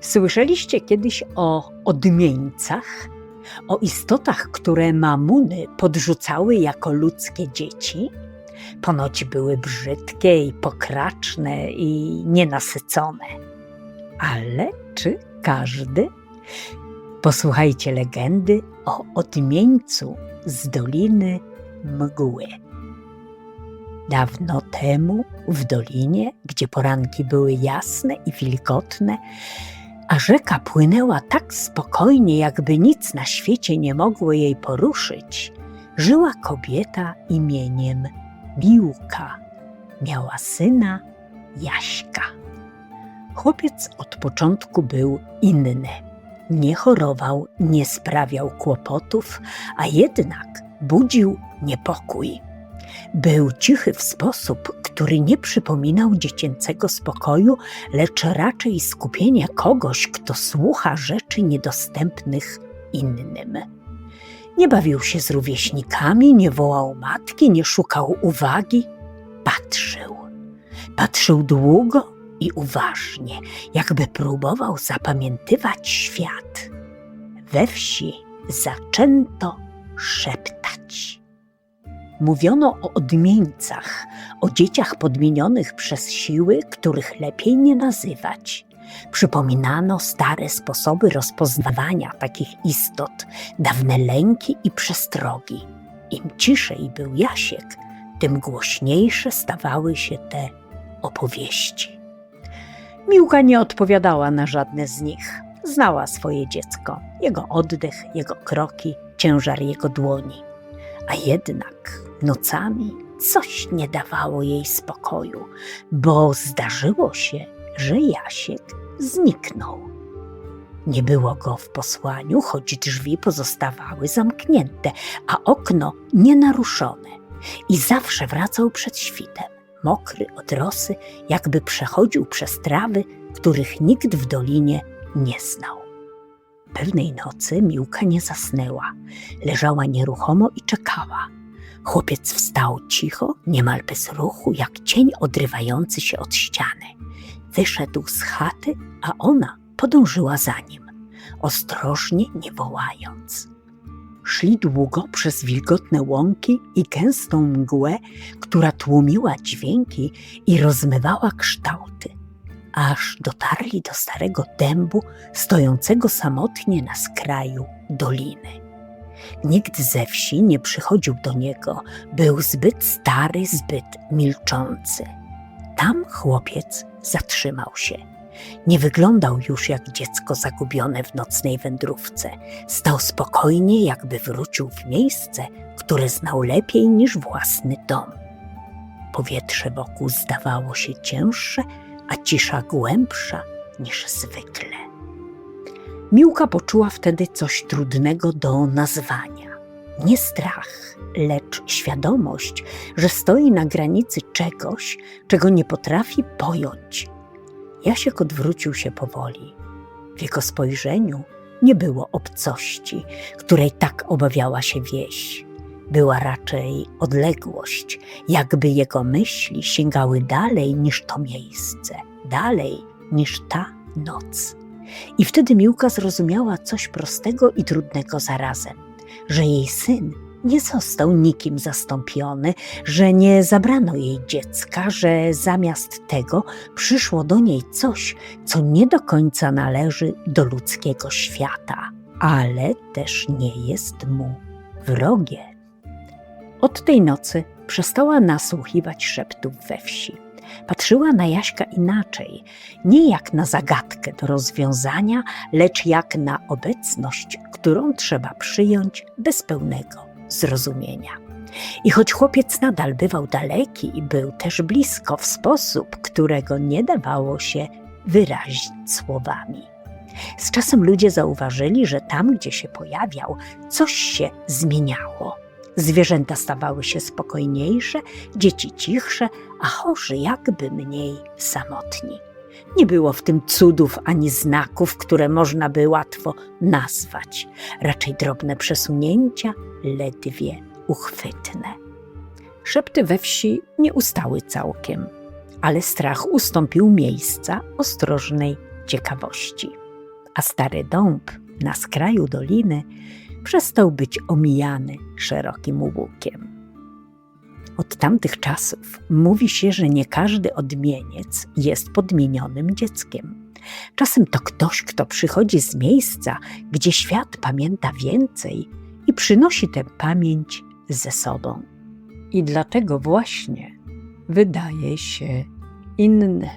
Słyszeliście kiedyś o odmieńcach? O istotach, które mamuny podrzucały jako ludzkie dzieci? Ponoć były brzydkie i pokraczne i nienasycone. Ale czy każdy? Posłuchajcie legendy o odmieńcu z Doliny Mgły. Dawno temu w dolinie, gdzie poranki były jasne i wilgotne, a rzeka płynęła tak spokojnie, jakby nic na świecie nie mogło jej poruszyć, żyła kobieta imieniem Miłka. Miała syna Jaśka. Chłopiec od początku był inny. Nie chorował, nie sprawiał kłopotów, a jednak budził niepokój. Był cichy w sposób, który nie przypominał dziecięcego spokoju, lecz raczej skupienia kogoś, kto słucha rzeczy niedostępnych innym. Nie bawił się z rówieśnikami, nie wołał matki, nie szukał uwagi. Patrzył długo i uważnie, jakby próbował zapamiętywać świat. We wsi zaczęto szeptać. Mówiono o odmieńcach, o dzieciach podmienionych przez siły, których lepiej nie nazywać. Przypominano stare sposoby rozpoznawania takich istot, dawne lęki i przestrogi. Im ciszej był Jasiek, tym głośniejsze stawały się te opowieści. Miłka nie odpowiadała na żadne z nich. Znała swoje dziecko, jego oddech, jego kroki, ciężar jego dłoni. A jednak nocami coś nie dawało jej spokoju, bo zdarzyło się, że Jasiek zniknął. Nie było go w posłaniu, choć drzwi pozostawały zamknięte, a okno nienaruszone. I zawsze wracał przed świtem, mokry od rosy, jakby przechodził przez trawy, których nikt w dolinie nie znał. Pewnej nocy Miłka nie zasnęła. Leżała nieruchomo i czekała. Chłopiec wstał cicho, niemal bez ruchu, jak cień odrywający się od ściany. Wyszedł z chaty, a ona podążyła za nim, ostrożnie nie wołając. Szli długo przez wilgotne łąki i gęstą mgłę, która tłumiła dźwięki i rozmywała kształty, aż dotarli do starego dębu stojącego samotnie na skraju doliny. Nikt ze wsi nie przychodził do niego, był zbyt stary, zbyt milczący. Tam chłopiec zatrzymał się. Nie wyglądał już jak dziecko zagubione w nocnej wędrówce. Stał spokojnie, jakby wrócił w miejsce, które znał lepiej niż własny dom. Powietrze wokół zdawało się cięższe, a cisza głębsza niż zwykle. Miłka poczuła wtedy coś trudnego do nazwania. Nie strach, lecz świadomość, że stoi na granicy czegoś, czego nie potrafi pojąć. Jasiek odwrócił się powoli. W jego spojrzeniu nie było obcości, której tak obawiała się wieś. Była raczej odległość, jakby jego myśli sięgały dalej niż to miejsce, dalej niż ta noc. I wtedy Miłka zrozumiała coś prostego i trudnego zarazem, że jej syn nie został nikim zastąpiony, że nie zabrano jej dziecka, że zamiast tego przyszło do niej coś, co nie do końca należy do ludzkiego świata, ale też nie jest mu wrogie. Od tej nocy przestała nasłuchiwać szeptów we wsi. Patrzyła na Jaśka inaczej, nie jak na zagadkę do rozwiązania, lecz jak na obecność, którą trzeba przyjąć bez pełnego zrozumienia. I choć chłopiec nadal bywał daleki i był też blisko w sposób, którego nie dawało się wyrazić słowami. Z czasem ludzie zauważyli, że tam, gdzie się pojawiał, coś się zmieniało. Zwierzęta stawały się spokojniejsze, dzieci cichsze, a chorzy jakby mniej samotni. Nie było w tym cudów ani znaków, które można by łatwo nazwać. Raczej drobne przesunięcia, ledwie uchwytne. Szepty we wsi nie ustały całkiem, ale strach ustąpił miejsca ostrożnej ciekawości. a stary dąb na skraju doliny przestał być omijany szerokim łukiem. Od tamtych czasów mówi się, że nie każdy odmieniec jest podmienionym dzieckiem. Czasem to ktoś, kto przychodzi z miejsca, gdzie świat pamięta więcej i przynosi tę pamięć ze sobą. I dlatego właśnie wydaje się inny.